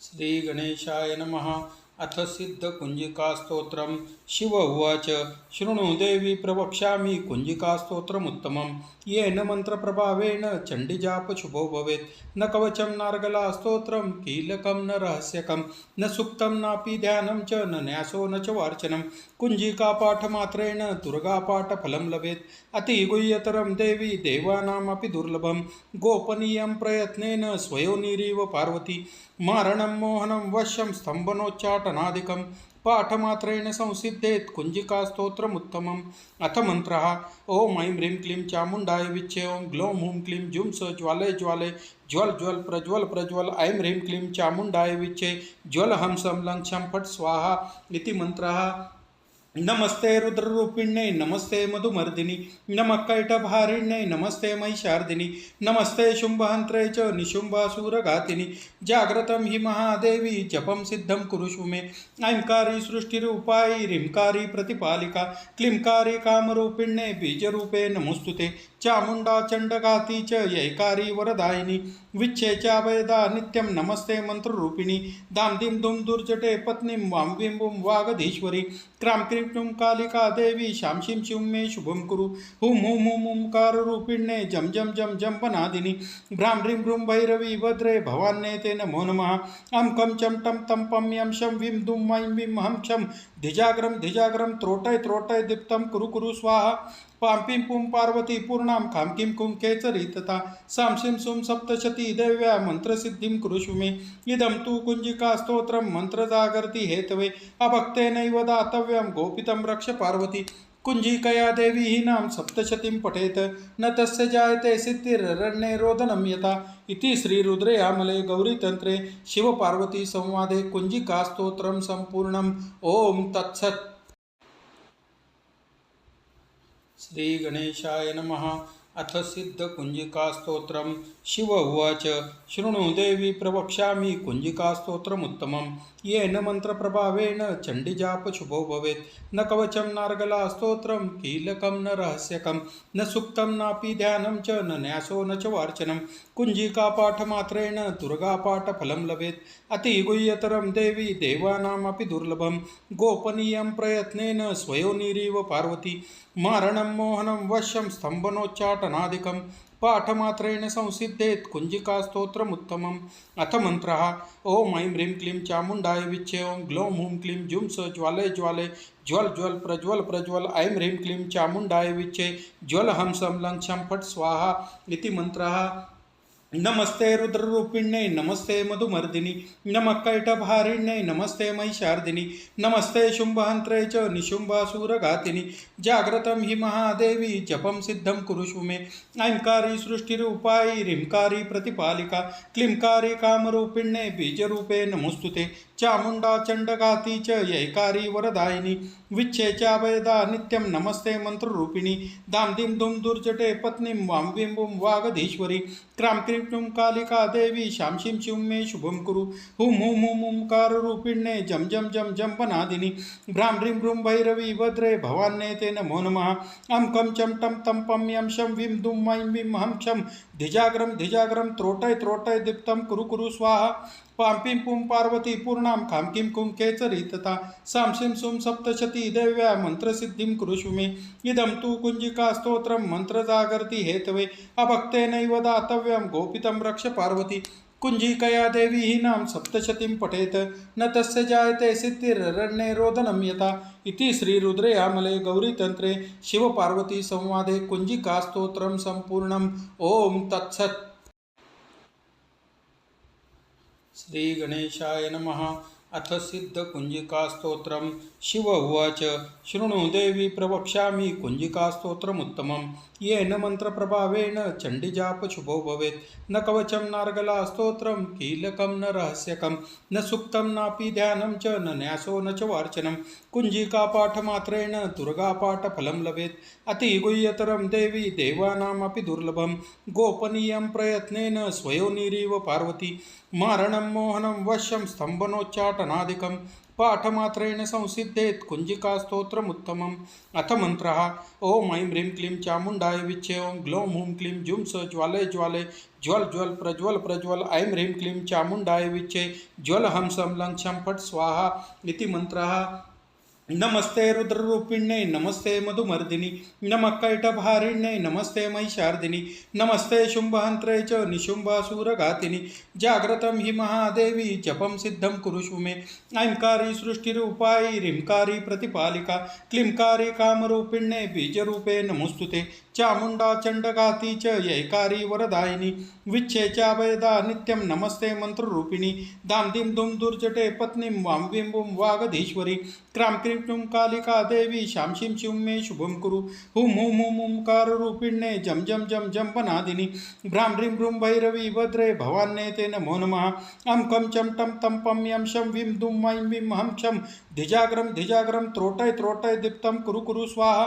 श्री गणेशाय नमः। अथ सिद्धकुञ्जिकास्तोत्रम्। शिव उवाच शृणु देवी प्रवक्ष्यामि कुञ्जिकास्तोत्रमुत्तमं येन मन्त्रप्रभावेण चण्डीजापशुभो भवेत्। न कवचं नार्गला स्तोत्रं कीलकं न रहस्यकं न सुक्तं नापि ध्यानं च न न्यासो न च वार्चनं। कुञ्जिकापाठमात्रेण दुर्गापाठफलं लभेत्। अतिगुह्यतरं देवी देवानामपि दुर्लभं। गोपनीयं प्रयत्नेन स्वयोनिरिव पार्वती। मारणं मोहनं वश्यं स्तम्भनोच्चाटनादिकं पाठमात्रेण संसिद्धेत् कुञ्जिकास्तोत्रमुत्तमम्। अथ मन्त्रः। ॐ ऐं ह्रीं क्लीं चामुण्डाय विच्चे। ॐ ग्लौं हूं क्लीं जुं स ज्वालय ज्वालय ज्वल ज्वल प्रज्वल प्रज्वल। ऐं ह्रीं क्लीं चामुण्डाय विच्चे ज्वल हं सं लं क्षं फट् स्वाहा इति मन्त्रः। नमस्ते रुद्ररूपिण्यै नमस्ते मधुमर्दिनि नमः कैटभारिण्यै नमस्ते महिषार्दिनि नमस्ते शुम्भहन्त्रे च निशुम्भासुरघातिनि। जाग्रतं हि महादेवी जपं सिद्धं कुरुषु मे। ऐंकारी सृष्टिरूपायै ह्रींकारी प्रतिपालिका क्लींकारी कामरूपिण्ये बीजरूपे नमोऽस्तुते। चामुण्डा चण्डघाती च यैकारी वरदायिनी विच्छेचाभयदा नित्यं नमस्ते मन्त्ररूपिणी। दां दिं दुं दुर्जटे पत्नीं वां विं बुं वागधीश्वरी क्रां क्रीं क्लूं कालिका देवी शांशीं शिं मे शुभं कुरु। हुं हुं हुं हुंकाररूपिण्ये जं जं जं जम्बनादिनी भ्रां ह्रीं ह्रूं भैरवी भद्रे भवान्ये ते नमो नमः। अं कं चं टं तं पं यं शं विं दुं ऐं विं हं क्षं धिजाग्रं त्रोटय त्रोटय दीप्तं कुरु कुरु स्वाहा। पां पिं पुं पार्वती पूर्णां खां किं कुं केचरी तथा सां शिं सुं सप्तशती देव्या मन्त्रसिद्धिं कुरुषु मे। इदं तु कुञ्जिकास्तोत्रं मन्त्रजागर्ति हेतवे अभक्तेनैव दातव्यं गोपितं रक्ष पार्वती। कुञ्जिकया देवी हीनां सप्तशतीं पठेत् न तस्य जायते सिद्धिररण्ये रोदनं यथा। इति श्रीरुद्रयामले गौरीतन्त्रे शिवपार्वतीसंवादे कुञ्जिकास्तोत्रं सम्पूर्णम्। ॐ तत्सत्। श्री गणेशाय नमः। अथ सिद्धकुञ्जिकास्तोत्रम्। शिव उवाच शृणु देवी प्रवक्ष्यामि कुञ्जिकास्तोत्रमुत्तमं येन मन्त्रप्रभावेण चण्डीजापशुभो भवेत्। न कवचं नार्गला स्तोत्रं कीलकं न रहस्यकं न सुक्तं नापि ध्यानं च न न्यासो न च वार्चनं। कुञ्जिकापाठमात्रेण दुर्गापाठफलं लभेत्। अतिगुह्यतरं देवी देवानामपि दुर्लभं। गोपनीयं प्रयत्नेन स्वयोनिरिव पार्वती। मारणं मोहनं वश्यं स्तम्भनोच्चाटनादिकं पाठमात्रेण संसिद्धेत् कुञ्जिकास्तोत्रमुत्तमम्। अथ मन्त्रः। ॐ ऐं ह्रीं क्लीं चामुण्डाय विच्चे। ॐ ग्लौं हूं क्लीं जुं स ज्वालय ज्वालय ज्वल ज्वल प्रज्वल प्रज्वल। ऐं ह्रीं क्लीं चामुण्डाय विच्चे ज्वल हं सं लं क्षं फट् स्वाहा इति मन्त्रः। नमस्ते रुद्ररूपिण्यै नमस्ते मधुमर्दिनि नमः कैटभारिण्यै नमस्ते महिषार्दिनि नमस्ते शुम्भहन्त्रे च निशुम्भासुरघातिनि। जाग्रतं हि महादेवी जपं सिद्धं कुरुषु मे। ऐंकारी सृष्टिरूपायै ह्रींकारी प्रतिपालिका क्लींकारी कामरूपिण्ये बीजरूपे नमोऽस्तुते। चामुण्डा चण्डघाती च यैकारी वरदायिनी विच्छेचाभयदा नित्यं नमस्ते मन्त्ररूपिणी। दां दिं दुं दुर्जटे पत्नीं वां विं बुं वागधीश्वरी क्रां क्रीं क्लूं कालिका देवी शांशीं शिं मे शुभं कुरु। हुं हुं हुं हुंकाररूपिण्ये जं जं जं जम्बनादिनी भ्रां ह्रीं ह्रूं भैरवी भद्रे भवान्ये ते नमो नमः। अं कं चं टं तं पं यं शं विं दुं ऐं विं हं क्षं धिजाग्रं त्रोटय त्रोटय दीप्तं कुरु कुरु स्वाहा। पां पिं पुं पार्वती पूर्णां खां किं कुं केचरी तथा सां शिं सुं सप्तशती देव्या मन्त्रसिद्धिं कुरुषु मे। इदं तु कुञ्जिकास्तोत्रं मन्त्रजागर्ति हेतवे अभक्तेनैव दातव्यं गोपितं रक्ष पार्वती। कुञ्जिकया देवी हीनां सप्तशतीं पठेत् न तस्य जायते सिद्धिररण्ये रोदनं यथा। इति श्रीरुद्रयामले गौरीतन्त्रे शिवपार्वतीसंवादे कुञ्जिकास्तोत्रं सम्पूर्णम्। ॐ तत्सत्। श्री गणेशाय नमः। अथ सिद्धकुञ्जिकास्तोत्रम्। शिव उवाच शृणु देवी प्रवक्ष्यामि कुञ्जिकास्तोत्रमुत्तमं येन मन्त्रप्रभावेण चण्डीजापशुभो भवेत्। न कवचं नार्गला स्तोत्रं कीलकं न रहस्यकं न सुक्तं नापि ध्यानं च न न्यासो न च वार्चनं। कुञ्जिकापाठमात्रेण दुर्गापाठफलं लभेत्। अतिगुह्यतरं देवी देवानामपि दुर्लभं। गोपनीयं प्रयत्नेन स्वयोनिरिव पार्वती। मारणं मोहनं वश्यं स्तम्भनोच्चाटनादिकं चाटनादिकं पाठमात्रेण संसिद्धेत् कुञ्जिकास्तोत्रमुत्तमम्। अथ मन्त्रः ॐ ऐं ह्रीं क्लीं चामुण्डाय विच्चे ॐ ग्लौं हूं क्लीं जुं स ज्वालय ज्वालय ज्वल ज्वल प्रज्वल प्रज्वल ऐं ह्रीं क्लीं चामुण्डाय विच्चे ज्वल हं सं लं क्षं फट् स्वाहा इति मन्त्रः। नमस्ते रुद्ररूपिण्यै नमस्ते मधुमर्दिनि नमः कैटभारिण्यै नमस्ते महिषार्दिनि नमस्ते शुम्भहन्त्रे च निशुम्भासुरघातिनि जाग्रतं हि महादेवी जपं सिद्धं कुरुषु मे ऐंकारी सृष्टिरूपायै ह्रींकारी प्रतिपालिका क्लींकारी कामरूपिण्यै बीजरूपे नमोऽस्तुते चामुण्डा चण्डघाती च यैकारी वरदायिनी विच्छे चाभयदा नित्यं नमस्ते मन्त्ररूपिणी दां दिं दुं दुर्जटे पत्नीं वां विं वुं वागधीश्वरी क्रां क्रीं क्लूं कालिका देवी शां शीं शिं मे शुभं कुरु हुं हुं हुं हुंकाररूपिण्ये जं जं जं जम्बनादिनि भ्रां ह्रीं भ्रूं भैरवी भद्रे भवान्ये ते नमो नमः अं कं चं टं तं पं यं शं विं दुं ऐं विं हं क्षं धिजाग्रं त्रोटय त्रोटय दीप्तं कुरु कुरु स्वाहा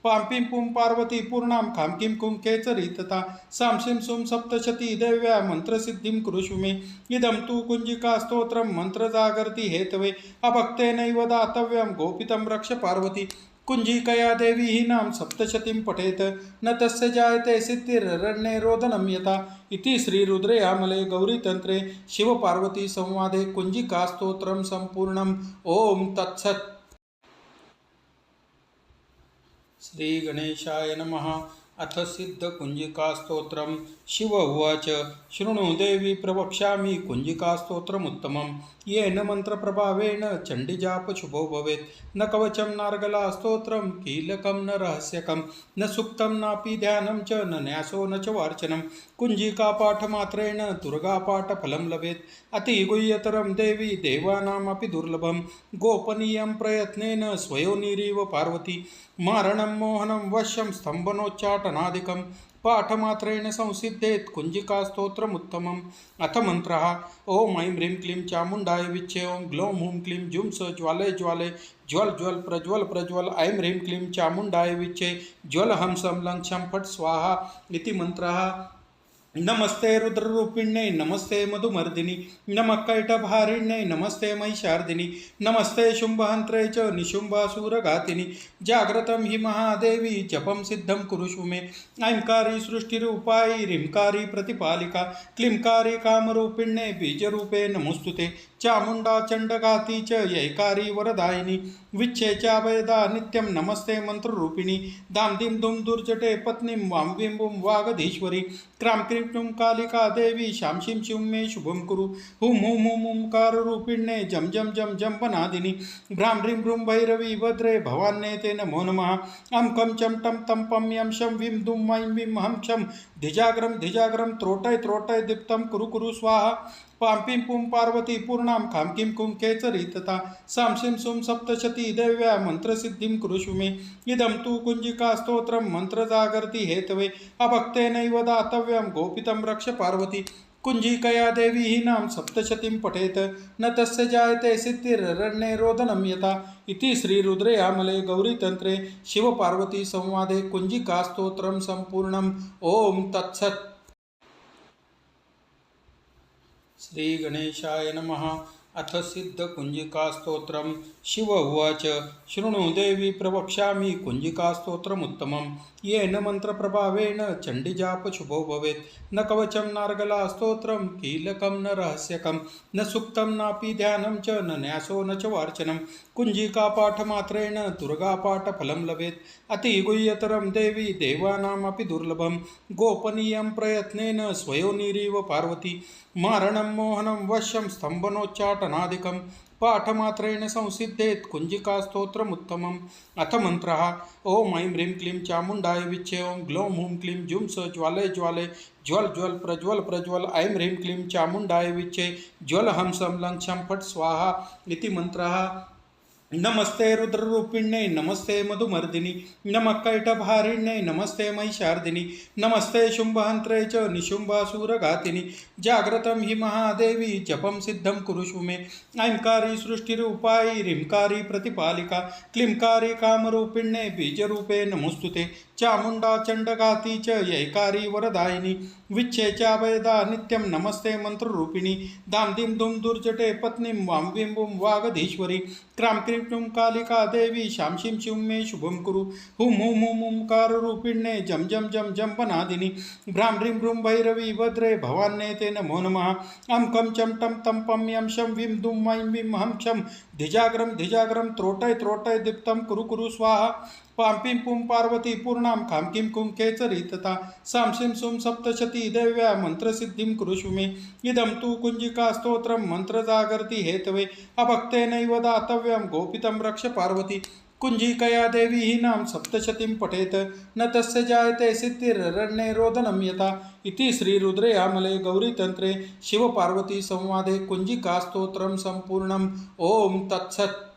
पां पिं पुं पार्वती पूर्णां खां किं कुं केचरी तथा सां शिं सुं सप्तशती देव्या मन्त्रसिद्धिं कुरुषु मे इदं तु कुञ्जिकास्तोत्रं मन्त्रजागर्ति हेतवे अभक्तेनैव दातव्यं गोपितं रक्ष पार्वती कुञ्जिकया देवी हीनां सप्तशतीं पठेत् न तस्य जायते सिद्धिररण्ये रोदनं यथा इति श्रीरुद्रयामले गौरीतन्त्रे शिवपार्वतीसंवादे कुञ्जिकास्तोत्रं सम्पूर्णम्। ॐ तत्सत्। श्रीगणेशाय नमः। अथ सिद्धकुञ्जिकास्तोत्रं शिव उवाच शृणु देवी प्रवक्ष्यामि कुञ्जिकास्तोत्रमुत्तमं येन मन्त्रप्रभावेन चण्डीजापशुभो भवेत् न कवचं नार्गलास्तोत्रं कीलकं न रहस्यकं न सुक्तं नापि ध्यानं च न न्यासो न च वार्चनं कुञ्जिकापाठमात्रेण दुर्गापाठफलं लभेत् अतिगुह्यतरं देवी देवानामपि दुर्लभं गोपनीयं प्रयत्नेन स्वयोनिरिव पार्वती मारणं मोहनं वश्यं स्तम्भनोच्चाटनादिकं पाठमात्रेण संसिद्धेत् कुञ्जिकास्तोत्रमुत्तमम्। अथ मन्त्रः ॐ ऐं ह्रीं क्लीं चामुण्डाय विच्चे ॐ ग्लौं हूं क्लीं जुं स ज्वालय ज्वालय ज्वल ज्वल प्रज्वल प्रज्वल ऐं ह्रीं क्लीं चामुण्डाय विच्चे ज्वल हं सं लं क्षं फट् स्वाहा इति मन्त्रः। नमस्ते रुद्ररूपिण्यै नमस्ते मधुमर्दिनि नमः कैटभारिण्यै नमस्ते महिषार्दिनि नमस्ते शुम्भहन्त्रे च निशुम्भासुरघातिनि जाग्रतं हि महादेवी जपं सिद्धं कुरुषु मे ऐंकारी सृष्टिरूपायै ह्रींकारी प्रतिपालिका क्लींकारी कामरूपिण्यै बीजरूपे नमोऽस्तुते चामुण्डा चण्डघाती च यैकारी वरदायिनी विच्छे चाभयदा नित्यं नमस्ते मन्त्ररूपिणी दां दिं दुं दुर्जटे पत्नीं वां विं वुं वागधीश्वरी क्रां क्रीं क्लूं कालिका देवी शां शीं शिं मे शुभं कुरु हुं हुं हुं हुंकाररूपिण्ये जं जं जं जम्बनादिनि भ्रां ह्रीं भ्रूं भैरवी भद्रे भवान्ये ते नमो नमः अं कं चं टं तं पं यं शं विं दुं ऐं विं हं क्षं धिजाग्रं त्रोटय त्रोटय दीप्तं कुरु कुरु स्वाहा पां पिं पुं पार्वती पूर्णां खां किं कुं केचरी तथा सां शिं सुं सप्तशती देव्या मन्त्रसिद्धिं कुरुषु मे इदं तु कुञ्जिकास्तोत्रं मन्त्रजागर्ति हेतवे अभक्तेनैव दातव्यं गोपितं रक्ष पार्वती कुञ्जिकया देवी हीनां सप्तशतीं पठेत् न तस्य जायते सिद्धिररण्ये रोदनं यथा इति श्रीरुद्रयामले गौरीतन्त्रे शिवपार्वतीसंवादे कुञ्जिकास्तोत्रं सम्पूर्णम्। ॐ तत्सत्। श्रीगणेशाय नमः। अथ सिद्धकुञ्जिकास्तोत्रं शिव उवाच शृणु देवी प्रवक्ष्यामि कुञ्जिकास्तोत्रमुत्तमं येन मन्त्रप्रभावेन चण्डीजापशुभो भवेत् न कवचं नार्गलास्तोत्रं कीलकं न रहस्यकं न सुक्तं नापि ध्यानं च न न्यासो न च वार्चनं कुञ्जिकापाठमात्रेण दुर्गापाठफलं लभेत् अतिगुह्यतरं देवी देवानामपि दुर्लभं गोपनीयं प्रयत्नेन स्वयोनिरिव पार्वती मारणं मोहनं वश्यं स्तम्भनोच्चाटनादिकं पाठमात्रेण संसिद्धेत् कुञ्जिकास्तोत्रमुत्तमम्। अथ मन्त्रः ॐ ऐं ह्रीं क्लीं चामुण्डाय विच्चे ॐ ग्लौं हूं क्लीं जुं स ज्वालय ज्वालय ज्वल ज्वल प्रज्वल प्रज्वल ऐं ह्रीं क्लीं चामुण्डाय विच्चे ज्वल हं सं लं क्षं फट् स्वाहा इति मन्त्रः। नमस्ते रुद्ररूपिण्ये नमस्ते मधुमर्दिनी नमः कैटभारिण्ये नमस्ते महिषार्दिनी नमस्ते शुंभहन्त्रे च निशुंभासुरघातिनी जाग्रतं हि महादेवी जपं सिद्धं कुरुषु मे ऐंकारी सृष्टिरूपायि ह्रींकारी प्रतिपालिका क्लींकारी कामरूपिण्ये बीजरूपे नमोस्तुते चामुंडा चंडघाती च यैकारी वरदायिनी विच्छेचाभयदा नित्यं नमस्ते मंत्ररूपिणी दां दिं दुं दुर्जटे पत्नीं वां विं बुं वागधीश्वरी क्रां क्रीं क्लूं कालिका देवी शां शिं शिं मे शुभं कुरु हुं हुं हुं हुंकार रूपिण्ये जं जं जं जं वनादिनी भ्रां ह्रीं भ्रूं भैरवी भद्रे भवान्ये ते नमो नमः अं कं चं टं तं पं यं शं विं दुं वैं विं हं क्षं धिजाग्रं त्रोटय त्रोटय दीप्तं कुरु कुरु स्वाहा पां पिं पुं पार्वती पूर्णां खां किं कुं केचरी तथा सां शिं सुं सप्तशती देव्या मंत्रसिद्धिं कुरुषु मे इदं तु कुञ्जिकास्तोत्रं मन्त्रजागर्ति हेतवे अभक्तेनैव दातव्यं गोपितं रक्ष पार्वती कुञ्जिकया देवी नाम सप्तशतीं पठेत न तस्य जायते सिद्धिररण्ये रोदनं यथा इति श्रीरुद्रयामले गौरीतन्त्रे शिवपार्वती संवादे कुञ्जिकास्तोत्रं सम्पूर्णम् ओम तत्सत्।